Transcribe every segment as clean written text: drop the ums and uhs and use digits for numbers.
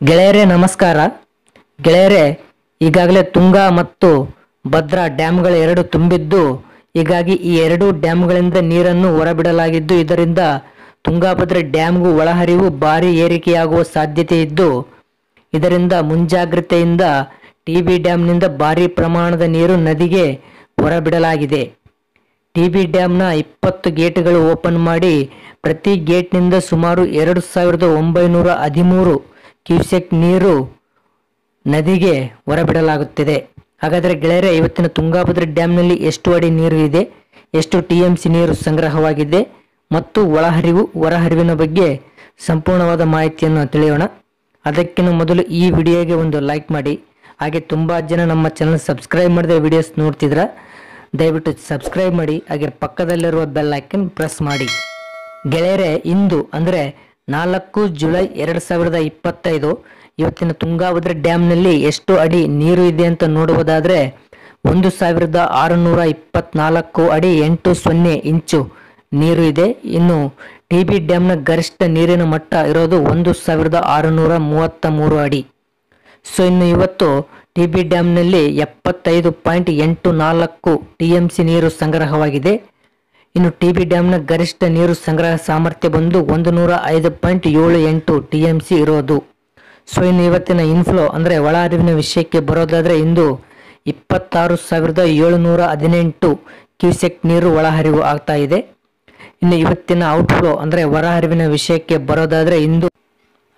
ಗೆಳೆಯರೇ ನಮಸ್ಕಾರ. ಗೆಳೆಯರೇ, ಈಗಾಗಲೇ ತುಂಗಾ ಮತ್ತು ಭದ್ರಾ ಡ್ಯಾಮ್ಗಳು ಎರಡು ತುಂಬಿದ್ದು, ಹೀಗಾಗಿ ಈ ಎರಡು ಡ್ಯಾಮ್ಗಳಿಂದ ನೀರನ್ನು ಹೊರಬಿಡಲಾಗಿದ್ದು, ಇದರಿಂದ ತುಂಗಾಭದ್ರಾ ಡ್ಯಾಮ್ಗೂ ಒಳಹರಿವು ಭಾರಿ ಏರಿಕೆಯಾಗುವ ಸಾಧ್ಯತೆ ಇದ್ದು, ಇದರಿಂದ ಮುಂಜಾಗ್ರತೆಯಿಂದ ಟಿಬಿ ಡ್ಯಾಮ್ನಿಂದ ಭಾರಿ ಪ್ರಮಾಣದ ನೀರು ನದಿಗೆ ಹೊರಬಿಡಲಾಗಿದೆ. ಟಿಬಿ ಡ್ಯಾಮ್ನ 20 ಗೇಟ್ಗಳು ಓಪನ್ ಮಾಡಿ ಪ್ರತಿ ಗೇಟ್ನಿಂದ ಸುಮಾರು 2913 ಕ್ಯೂಸೆಕ್ ನೀರು ನದಿಗೆ ಹೊರಬಿಡಲಾಗುತ್ತಿದೆ. ಹಾಗಾದರೆ ಗೆಳೆಯರೇ, ಇವತ್ತಿನ ತುಂಗಾಭದ್ರಾ ಡ್ಯಾಮ್ನಲ್ಲಿ ಎಷ್ಟು ಅಡಿ ನೀರು ಇದೆ, ಎಷ್ಟು TMC ನೀರು ಸಂಗ್ರಹವಾಗಿದೆ ಮತ್ತು ಒಳಹರಿವು ಹೊರಹರಿವಿನ ಬಗ್ಗೆ ಸಂಪೂರ್ಣವಾದ ಮಾಹಿತಿಯನ್ನು ತಿಳಿಯೋಣ. ಅದಕ್ಕಿಂತ ಮೊದಲು ಈ ವಿಡಿಯೋಗೆ ಒಂದು ಲೈಕ್ ಮಾಡಿ. ಹಾಗೆ ತುಂಬ ಜನ ನಮ್ಮ ಚಾನಲ್ ಸಬ್ಸ್ಕ್ರೈಬ್ ಮಾಡದೆ ವಿಡಿಯೋಸ್ ನೋಡ್ತಿದ್ರ, ದಯವಿಟ್ಟು ಸಬ್ಸ್ಕ್ರೈಬ್ ಮಾಡಿ. ಹಾಗೆ ಪಕ್ಕದಲ್ಲಿರುವ ಬೆಲ್ ಐಕನ್ ಪ್ರೆಸ್ ಮಾಡಿ. ಗೆಳೆಯರೇ, ಇಂದು ಅಂದರೆ 4 ಜುಲೈ 2025 ಇವತ್ತಿನ ತುಂಗಾಭದ್ರಾ ಡ್ಯಾಮ್ನಲ್ಲಿ ಎಷ್ಟು ಅಡಿ ನೀರು ಇದೆ ಅಂತ ನೋಡುವುದಾದರೆ 1624 ಅಡಿ 80 ಇಂಚು ನೀರು ಇದೆ. ಇನ್ನು ಟಿಬಿ ಡ್ಯಾಮ್ನ ಗರಿಷ್ಠ ನೀರಿನ ಮಟ್ಟ ಇರೋದು 1633 ಅಡಿ. ಸೊ ಇನ್ನು ಇವತ್ತು ಟಿಬಿ ಡ್ಯಾಮ್ನಲ್ಲಿ 75.84 TMC ನೀರು ಸಂಗ್ರಹವಾಗಿದೆ. ಇನ್ನು ಟಿಬಿ ಡ್ಯಾಮ್ನ ಗರಿಷ್ಠ ನೀರು ಸಂಗ್ರಹ ಸಾಮರ್ಥ್ಯ ಬಂದು 105.78 TMC ಇರೋದು. ಸೊ ಇನ್ನು ಇವತ್ತಿನ ಇನ್ಫ್ಲೋ ಅಂದರೆ ಒಳಹರಿವಿನ ವಿಷಯಕ್ಕೆ ಬರೋದಾದರೆ ಇಂದು 26,718 ಕ್ಯೂಸೆಕ್ ನೀರು ಒಳಹರಿವು ಆಗ್ತಾ ಇದೆ. ಇನ್ನು ಇವತ್ತಿನ ಔಟ್ಫ್ಲೋ ಅಂದರೆ ಹೊರಹರಿವಿನ ವಿಷಯಕ್ಕೆ ಬರೋದಾದರೆ ಇಂದು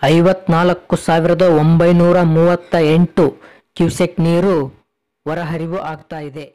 54,938 ಕ್ಯೂಸೆಕ್ ನೀರು ಹೊರಹರಿವು ಆಗ್ತಾ ಇದೆ.